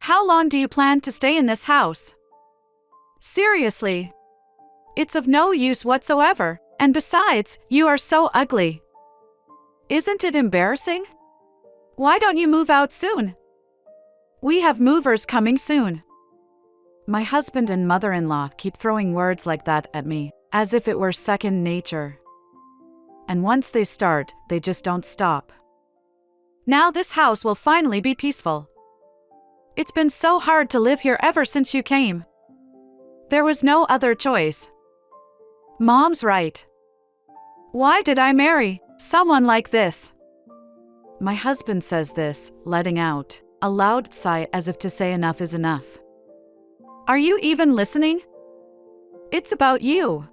How long do you plan to stay in this house? Seriously. It's of no use whatsoever, and besides, you are so ugly. Isn't it embarrassing? Why don't you move out soon? We have movers coming soon. My husband and mother-in-law keep throwing words like that at me, as if it were second nature. And once they start, they just don't stop. Now this house will finally be peaceful. It's been so hard to live here ever since you came. There was no other choice. Mom's right. Why did I marry someone like this? My husband says this, letting out a loud sigh as if to say enough is enough. Are you even listening? It's about you.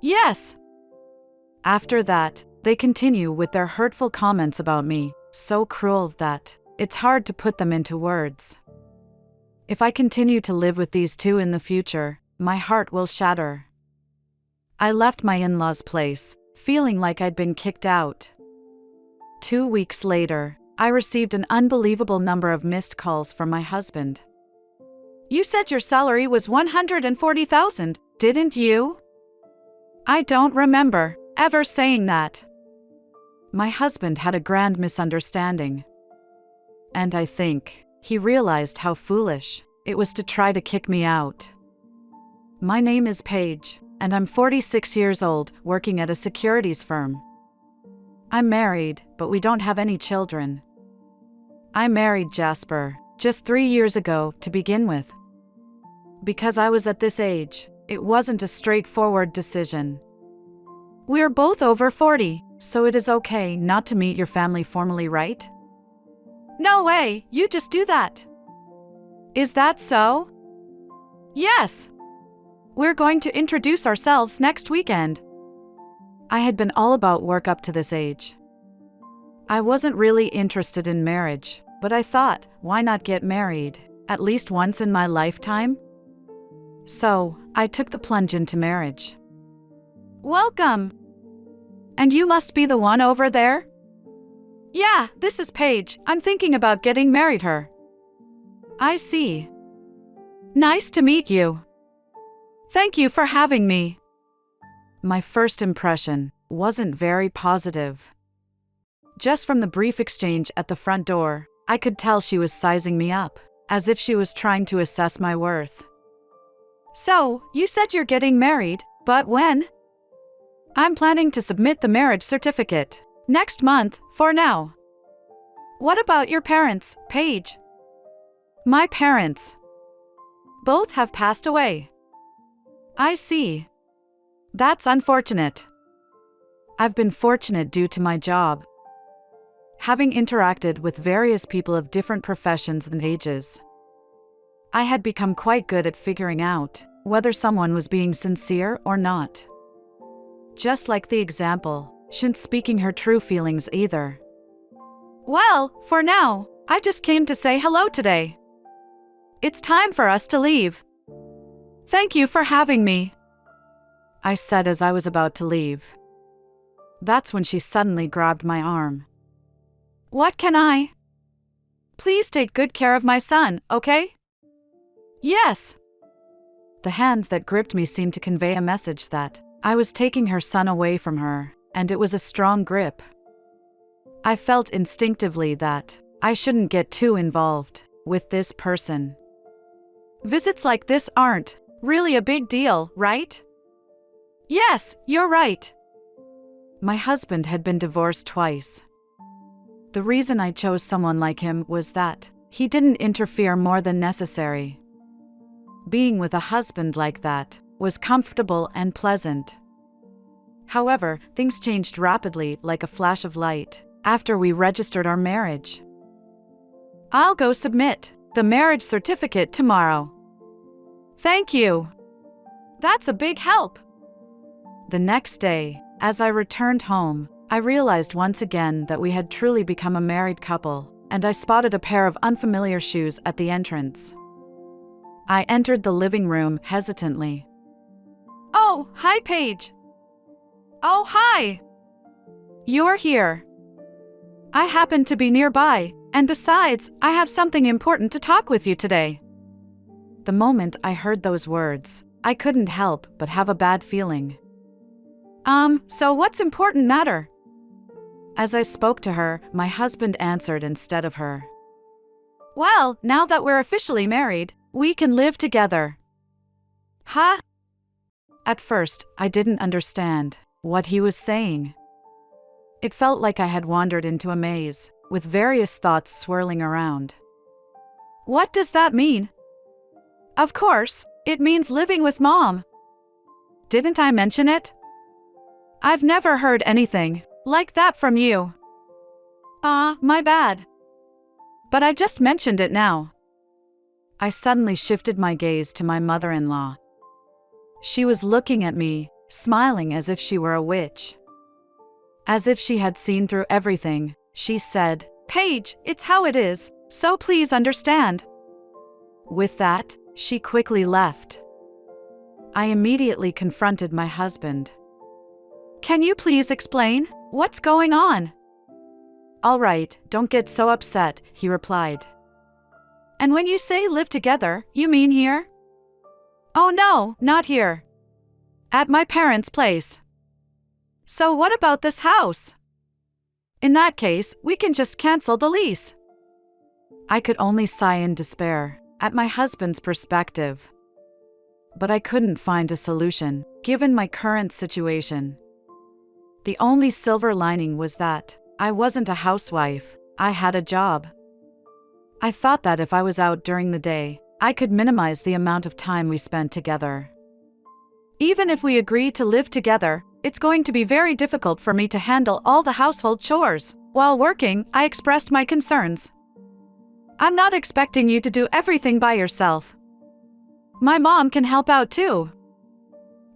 Yes. After that, they continue with their hurtful comments about me, so cruel that it's hard to put them into words. If I continue to live with these two in the future, my heart will shatter. I left my in-laws' place, feeling like I'd been kicked out. 2 weeks later, I received an unbelievable number of missed calls from my husband. You said your salary was $140,000, didn't you? I don't remember ever saying that. My husband had a grand misunderstanding. And I think he realized how foolish it was to try to kick me out. My name is Paige, and I'm 46 years old, working at a securities firm. I'm married, but we don't have any children. I married Jasper just 3 years ago to begin with. Because I was at this age, it wasn't a straightforward decision. We're both over 40, so it is okay not to meet your family formally, right? No way, you just do that. Is that so? Yes. We're going to introduce ourselves next weekend. I had been all about work up to this age. I wasn't really interested in marriage, but I thought, why not get married, at least once in my lifetime? So, I took the plunge into marriage. Welcome! And you must be the one over there? Yeah, this is Paige. I'm thinking about getting married her. I see. Nice to meet you. Thank you for having me. My first impression wasn't very positive. Just from the brief exchange at the front door, I could tell she was sizing me up, as if she was trying to assess my worth. So, you said you're getting married, but when? I'm planning to submit the marriage certificate next month, for now. What about your parents, Paige? My parents. Both have passed away. I see. That's unfortunate. I've been fortunate due to my job. Having interacted with various people of different professions and ages, I had become quite good at figuring out whether someone was being sincere or not. Just like the example, shouldn't speaking her true feelings either. Well, for now, I just came to say hello today. It's time for us to leave. Thank you for having me, I said as I was about to leave. That's when she suddenly grabbed my arm. What can I? Please take good care of my son, okay? Yes. The hand that gripped me seemed to convey a message that I was taking her son away from her, and it was a strong grip. I felt instinctively that I shouldn't get too involved with this person. Visits like this aren't really a big deal, right? Yes, you're right. My husband had been divorced twice. The reason I chose someone like him was that he didn't interfere more than necessary. Being with a husband like that was comfortable and pleasant. However, things changed rapidly like a flash of light after we registered our marriage. I'll go submit the marriage certificate tomorrow. Thank you. That's a big help. The next day, as I returned home, I realized once again that we had truly become a married couple, and I spotted a pair of unfamiliar shoes at the entrance. I entered the living room hesitantly. Oh, hi, Paige. Oh, hi. You're here. I happened to be nearby, And besides, I have something important to talk with you today. The moment I heard those words, I couldn't help but have a bad feeling. So what's important matter? As I spoke to her, my husband answered instead of her. Well, now that we're officially married, we can live together. Huh? At first, I didn't understand what he was saying. It felt like I had wandered into a maze, with various thoughts swirling around. What does that mean? Of course, it means living with Mom. Didn't I mention it? I've never heard anything like that from you. My bad. But I just mentioned it now. I suddenly shifted my gaze to my mother-in-law. She was looking at me, smiling as if she were a witch. As if she had seen through everything, she said, "Paige, it's how it is, so please understand." With that, she quickly left. I immediately confronted my husband. Can you please explain what's going on? All right, don't get so upset, he replied. And when you say live together, you mean here? Oh no, not here. At my parents' place. So what about this house? In that case, we can just cancel the lease. I could only sigh in despair at my husband's perspective. But I couldn't find a solution, given my current situation. The only silver lining was that I wasn't a housewife, I had a job. I thought that if I was out during the day, I could minimize the amount of time we spent together. Even if we agree to live together, it's going to be very difficult for me to handle all the household chores. While working, I expressed my concerns. I'm not expecting you to do everything by yourself. My mom can help out too.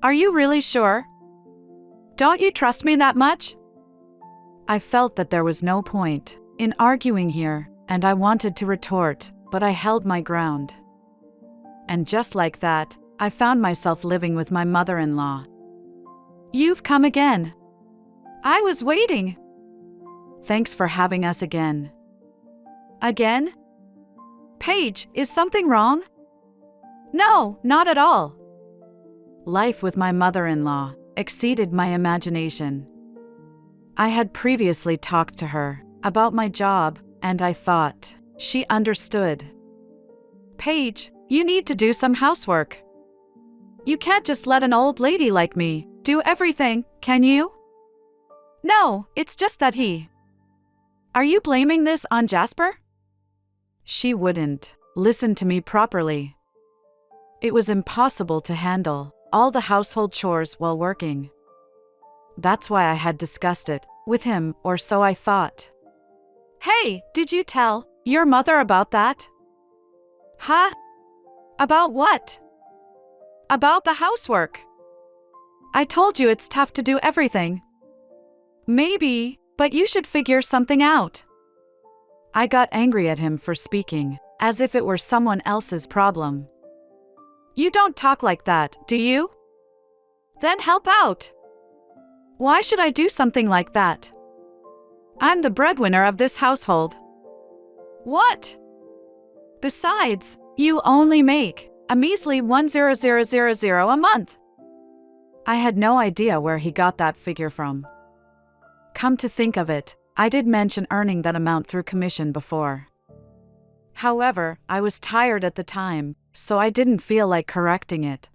Are you really sure? Don't you trust me that much? I felt that there was no point in arguing here, and I wanted to retort, but I held my ground. And just like that, I found myself living with my mother-in-law. You've come again. I was waiting. Thanks for having us again. Again? Paige, is something wrong? No, not at all. Life with my mother-in-law exceeded my imagination. I had previously talked to her about my job, and I thought she understood. Paige, you need to do some housework. You can't just let an old lady like me do everything, can you? No, it's just that he. Are you blaming this on Jasper? She wouldn't listen to me properly. It was impossible to handle all the household chores while working. That's why I had discussed it with him, or so I thought. Hey, did you tell your mother about that? Huh? About what? About the housework. I told you it's tough to do everything. Maybe, but you should figure something out. I got angry at him for speaking, as if it were someone else's problem. You don't talk like that, do you? Then help out. Why should I do something like that? I'm the breadwinner of this household. What? Besides, you only make a measly $1,000 a month. I had no idea where he got that figure from. Come to think of it, I did mention earning that amount through commission before. However, I was tired at the time, so I didn't feel like correcting it.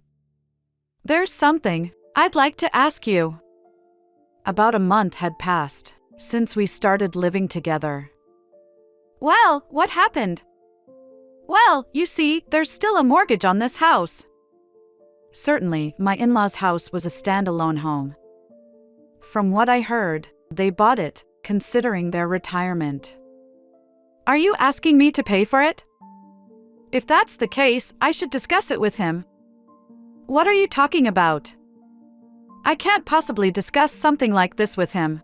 There's something I'd like to ask you. About a month had passed since we started living together. Well, what happened? Well, you see, there's still a mortgage on this house. Certainly, my in-laws' house was a standalone home. From what I heard, they bought it, considering their retirement. Are you asking me to pay for it? If that's the case, I should discuss it with him. What are you talking about? I can't possibly discuss something like this with him.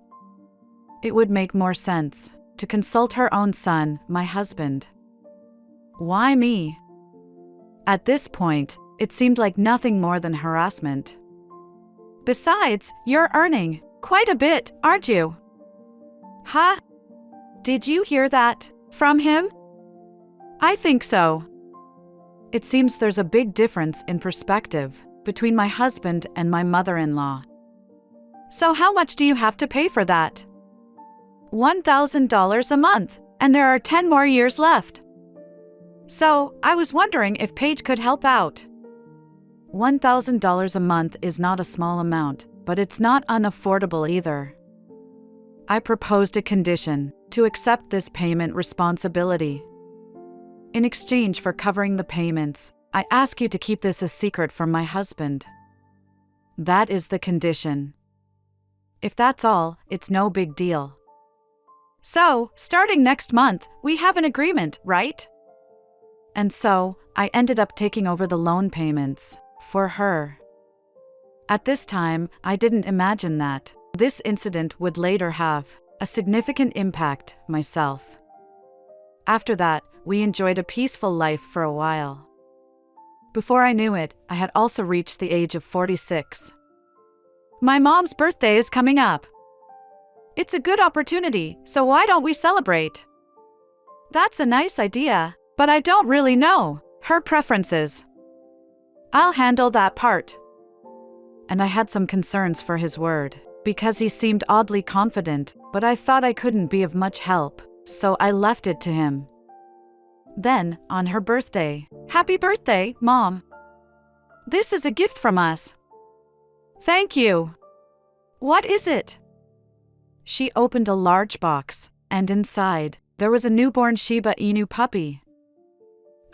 It would make more sense to consult her own son, my husband. Why me? At this point, it seemed like nothing more than harassment. Besides, you're earning quite a bit, aren't you? Huh? Did you hear that? From him? I think so. It seems there's a big difference in perspective between my husband and my mother-in-law. So how much do you have to pay for that? $1,000 a month, and there are 10 more years left. So, I was wondering if Paige could help out. $1,000 a month is not a small amount, but it's not unaffordable either. I proposed a condition to accept this payment responsibility. In exchange for covering the payments, I ask you to keep this a secret from my husband. That is the condition. If that's all, it's no big deal. So, starting next month, we have an agreement, right? And so, I ended up taking over the loan payments for her. At this time, I didn't imagine that this incident would later have a significant impact myself. After that, we enjoyed a peaceful life for a while. Before I knew it, I had also reached the age of 46. My mom's birthday is coming up. It's a good opportunity, so why don't we celebrate? That's a nice idea, but I don't really know her preferences. I'll handle that part. And I had some concerns for his word, because he seemed oddly confident, but I thought I couldn't be of much help, so I left it to him. Then, on her birthday, "Happy birthday, Mom. This is a gift from us." "Thank you." "What is it?" She opened a large box, and inside, there was a newborn Shiba Inu puppy.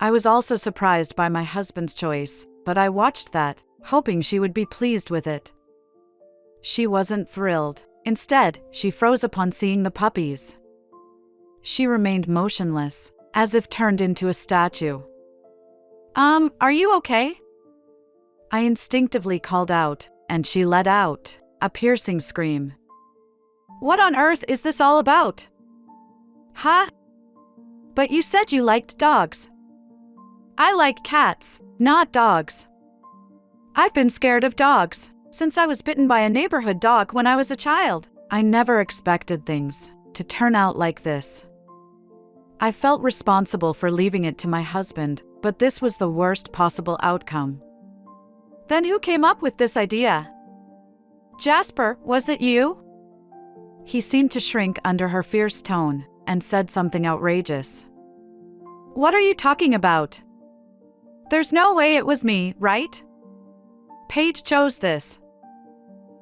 I was also surprised by my husband's choice, but I watched that, hoping she would be pleased with it. She wasn't thrilled. Instead, she froze upon seeing the puppies. She remained motionless, as if turned into a statue. Are you okay?" I instinctively called out, and she let out a piercing scream. "What on earth is this all about?" "Huh? But you said you liked dogs." "I like cats, not dogs. I've been scared of dogs since I was bitten by a neighborhood dog when I was a child." I never expected things to turn out like this. I felt responsible for leaving it to my husband, but this was the worst possible outcome. "Then who came up with this idea?" "Jasper, was it you?" He seemed to shrink under her fierce tone and said something outrageous. "What are you talking about? There's no way it was me, right? Paige chose this.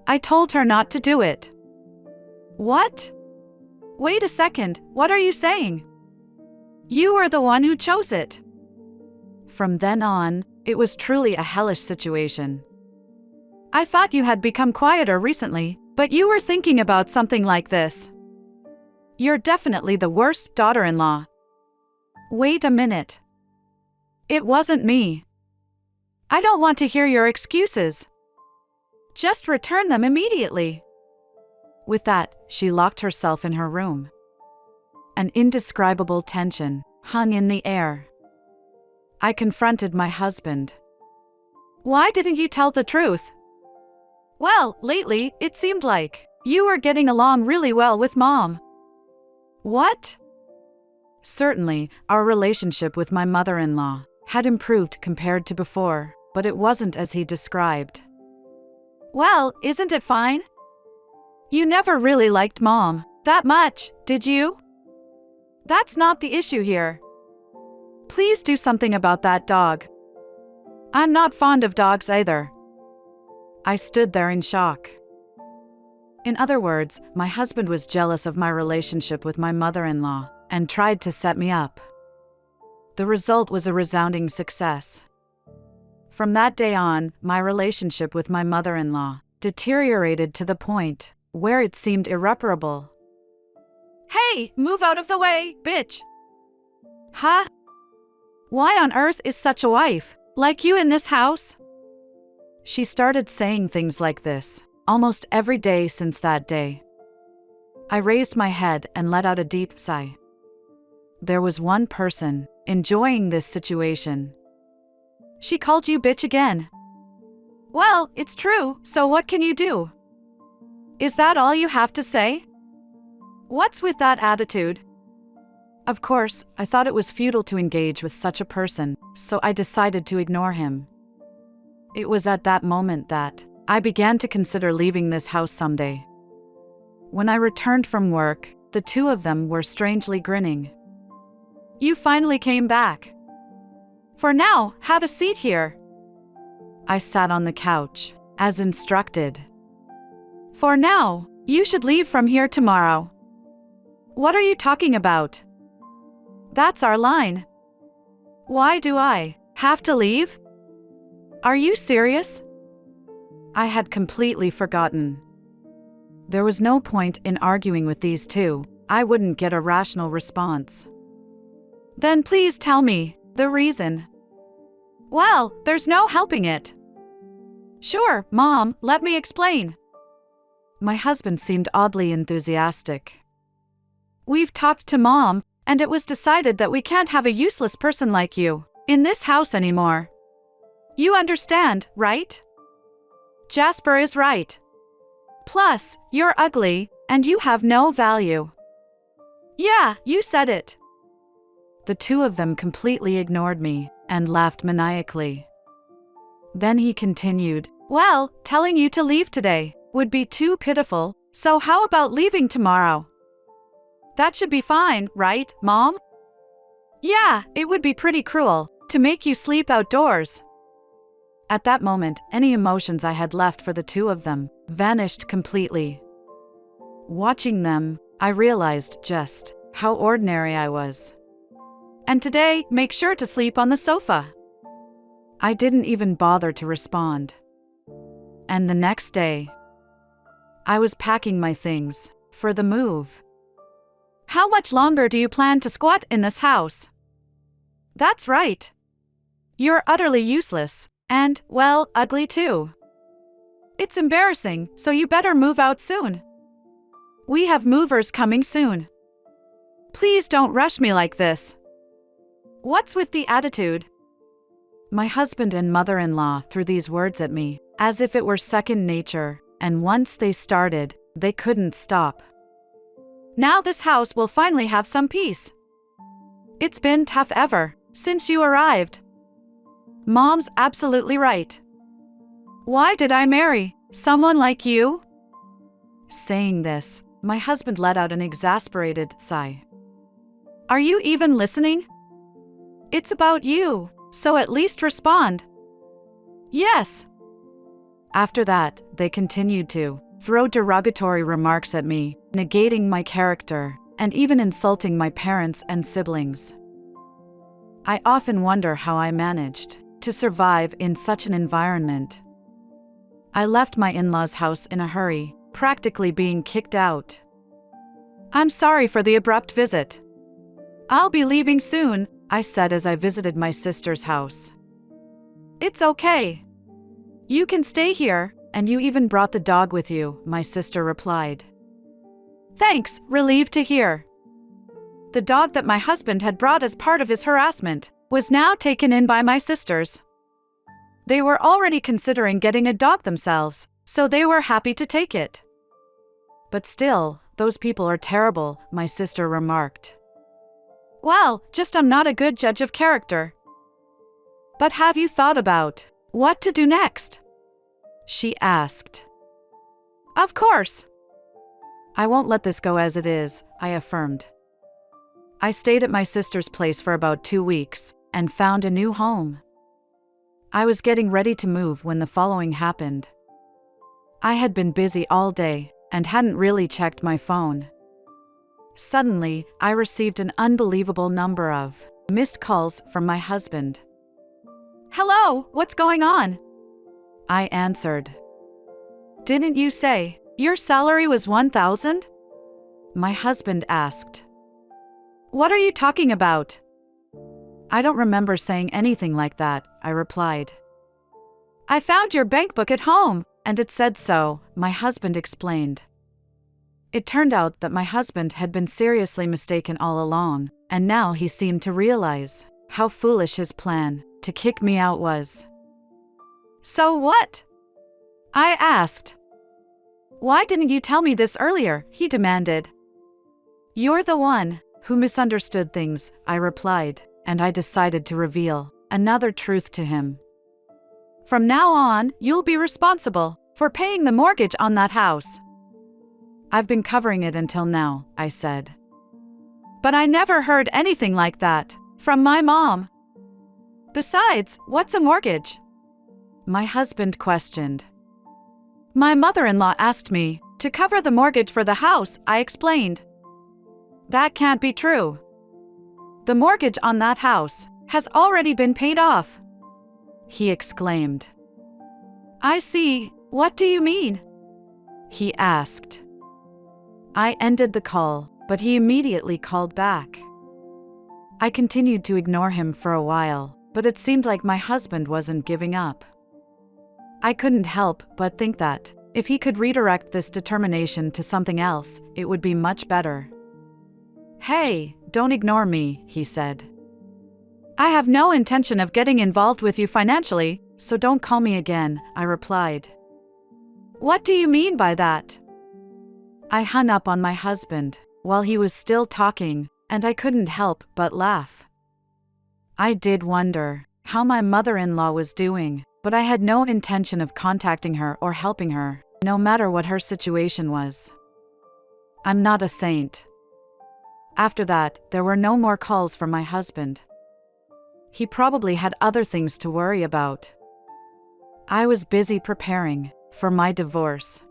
I told her not to do it." "What? Wait a second, what are you saying? You were the one who chose it." From then on, it was truly a hellish situation. "I thought you had become quieter recently, but you were thinking about something like this. You're definitely the worst daughter-in-law." "Wait a minute. It wasn't me. I don't want to hear your excuses. Just return them immediately." With that, she locked herself in her room. An indescribable tension hung in the air. I confronted my husband. "Why didn't you tell the truth?" "Well, lately, it seemed like you were getting along really well with Mom." "What?" Certainly, our relationship with my mother-in-law had improved compared to before, but it wasn't as he described. "Well, isn't it fine? You never really liked Mom that much, did you? That's not the issue here. Please do something about that dog. I'm not fond of dogs either." I stood there in shock. In other words, my husband was jealous of my relationship with my mother-in-law and tried to set me up. The result was a resounding success. From that day on, my relationship with my mother-in-law deteriorated to the point where it seemed irreparable. "Hey, move out of the way, bitch!" "Huh? Why on earth is such a wife like you in this house?" She started saying things like this almost every day since that day. I raised my head and let out a deep sigh. There was one person enjoying this situation. "She called you bitch again." "Well, it's true, so what can you do? Is that all you have to say? What's with that attitude?" Of course, I thought it was futile to engage with such a person, so I decided to ignore him. It was at that moment that I began to consider leaving this house someday. When I returned from work, the two of them were strangely grinning. "You finally came back. For now, have a seat here." I sat on the couch, as instructed. "For now, you should leave from here tomorrow." "What are you talking about?" "That's our line." "Why do I have to leave? Are you serious?" I had completely forgotten. There was no point in arguing with these two. I wouldn't get a rational response. "Then please tell me the reason." "Well, there's no helping it." "Sure, Mom, let me explain." My husband seemed oddly enthusiastic. "We've talked to Mom, and it was decided that we can't have a useless person like you in this house anymore. You understand, right?" "Jasper is right. Plus, you're ugly, and you have no value." "Yeah, you said it." The two of them completely ignored me and laughed maniacally. Then he continued, "Well, telling you to leave today would be too pitiful, so how about leaving tomorrow?" "That should be fine, right, Mom?" "Yeah, it would be pretty cruel to make you sleep outdoors." At that moment, any emotions I had left for the two of them vanished completely. Watching them, I realized just how ordinary I was. "And today, make sure to sleep on the sofa." I didn't even bother to respond. And the next day, I was packing my things for the move. "How much longer do you plan to squat in this house?" "That's right. You're utterly useless, and, well, ugly too. It's embarrassing, so you better move out soon. We have movers coming soon. Please don't rush me like this." "What's with the attitude?" My husband and mother-in-law threw these words at me, as if it were second nature, and once they started, they couldn't stop. "Now this house will finally have some peace. It's been tough ever since you arrived. Mom's absolutely right. Why did I marry someone like you?" Saying this, my husband let out an exasperated sigh. "Are you even listening? It's about you, so at least respond." "Yes." After that, they continued to throw derogatory remarks at me, negating my character, and even insulting my parents and siblings. I often wonder how I managed to survive in such an environment. I left my in-laws' house in a hurry, practically being kicked out. "I'm sorry for the abrupt visit. I'll be leaving soon," I said as I visited my sister's house. "It's okay. You can stay here, and you even brought the dog with you," my sister replied. "Thanks, relieved to hear." The dog that my husband had brought as part of his harassment was now taken in by my sisters. They were already considering getting a dog themselves, so they were happy to take it. "But still, those people are terrible," my sister remarked. "Well, just I'm not a good judge of character." "But have you thought about what to do next?" she asked. "Of course." "I won't let this go as it is," I affirmed. I stayed at my sister's place for about 2 weeks and found a new home. I was getting ready to move when the following happened. I had been busy all day and hadn't really checked my phone. Suddenly, I received an unbelievable number of missed calls from my husband. "Hello, what's going on?" I answered. "Didn't you say your salary was 1,000? My husband asked. "What are you talking about?" "I don't remember saying anything like that," I replied. "I found your bank book at home, and it said so," my husband explained. It turned out that my husband had been seriously mistaken all along, and now he seemed to realize how foolish his plan to kick me out was. "So what?" I asked. "Why didn't you tell me this earlier?" he demanded. "You're the one who misunderstood things, I replied, and I decided to reveal another truth to him. From now on, you'll be responsible for paying the mortgage on that house. I've been covering it until now, I said. But I never heard anything like that from my mom. Besides, what's a mortgage? My husband questioned. My mother-in-law asked me to cover the mortgage for the house, I explained. That can't be true. The mortgage on that house has already been paid off, he exclaimed. I see. What do you mean? He asked. I ended the call, but he immediately called back. I continued to ignore him for a while, but it seemed like my husband wasn't giving up. I couldn't help but think that, if he could redirect this determination to something else, it would be much better. Hey, don't ignore me, he said. I have no intention of getting involved with you financially, so don't call me again, I replied. What do you mean by that? I hung up on my husband while he was still talking, and I couldn't help but laugh. I did wonder how my mother-in-law was doing, but I had no intention of contacting her or helping her, no matter what her situation was. I'm not a saint. After that, there were no more calls from my husband. He probably had other things to worry about. I was busy preparing for my divorce.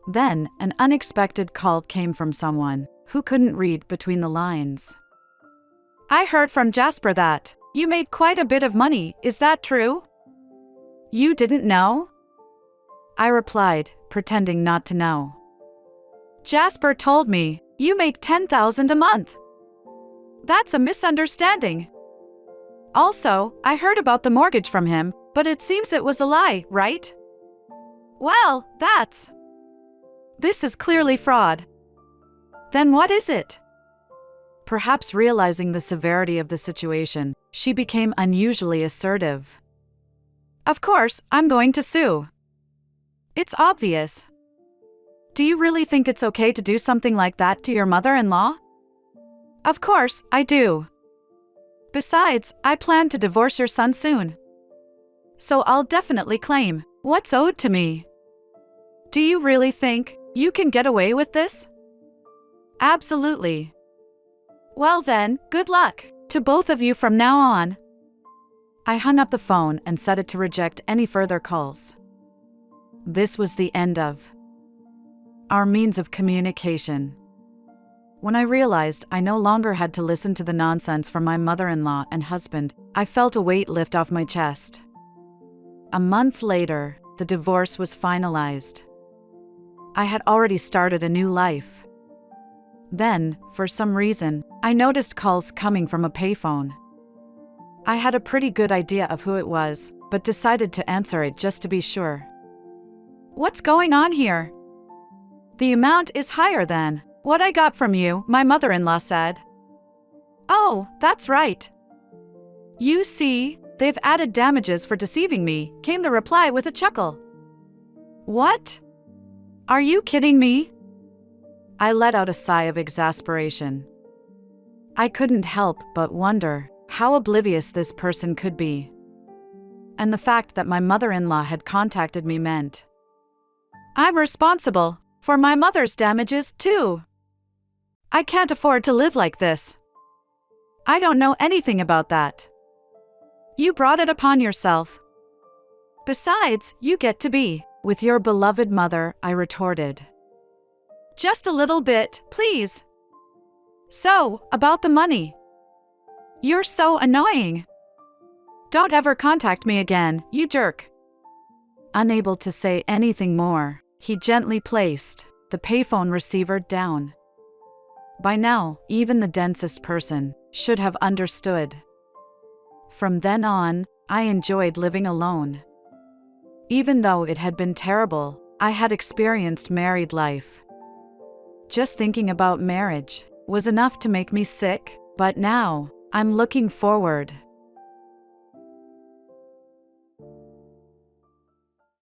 Then, an unexpected call came from someone who couldn't read between the lines. I heard from Jasper that you made quite a bit of money, is that true? You didn't know? I replied, pretending not to know. Jasper told me you make $10,000 a month. That's a misunderstanding. Also, I heard about the mortgage from him, but it seems it was a lie, right? Well, this is clearly fraud. Then what is it? Perhaps realizing the severity of the situation, she became unusually assertive. Of course, I'm going to sue. It's obvious. Do you really think it's okay to do something like that to your mother-in-law? Of course, I do. Besides, I plan to divorce your son soon. So I'll definitely claim what's owed to me. Do you really think you can get away with this? Absolutely. Well then, good luck to both of you from now on. I hung up the phone and set it to reject any further calls. This was the end of our means of communication. When I realized I no longer had to listen to the nonsense from my mother-in-law and husband, I felt a weight lift off my chest. A month later, the divorce was finalized. I had already started a new life. Then, for some reason, I noticed calls coming from a payphone. I had a pretty good idea of who it was, but decided to answer it just to be sure. What's going on here? The amount is higher than what I got from you, my mother-in-law said. Oh, that's right. You see, they've added damages for deceiving me, came the reply with a chuckle. What? Are you kidding me? I let out a sigh of exasperation. I couldn't help but wonder how oblivious this person could be. And the fact that my mother-in-law had contacted me meant I'm responsible for my mother's damages, too. I can't afford to live like this. I don't know anything about that. You brought it upon yourself. Besides, you get to be with your beloved mother, I retorted. Just a little bit, please. So, about the money. You're so annoying. Don't ever contact me again, you jerk. Unable to say anything more, he gently placed the payphone receiver down. By now, even the densest person should have understood. From then on, I enjoyed living alone. Even though it had been terrible, I had experienced married life. Just thinking about marriage was enough to make me sick, but now, I'm looking forward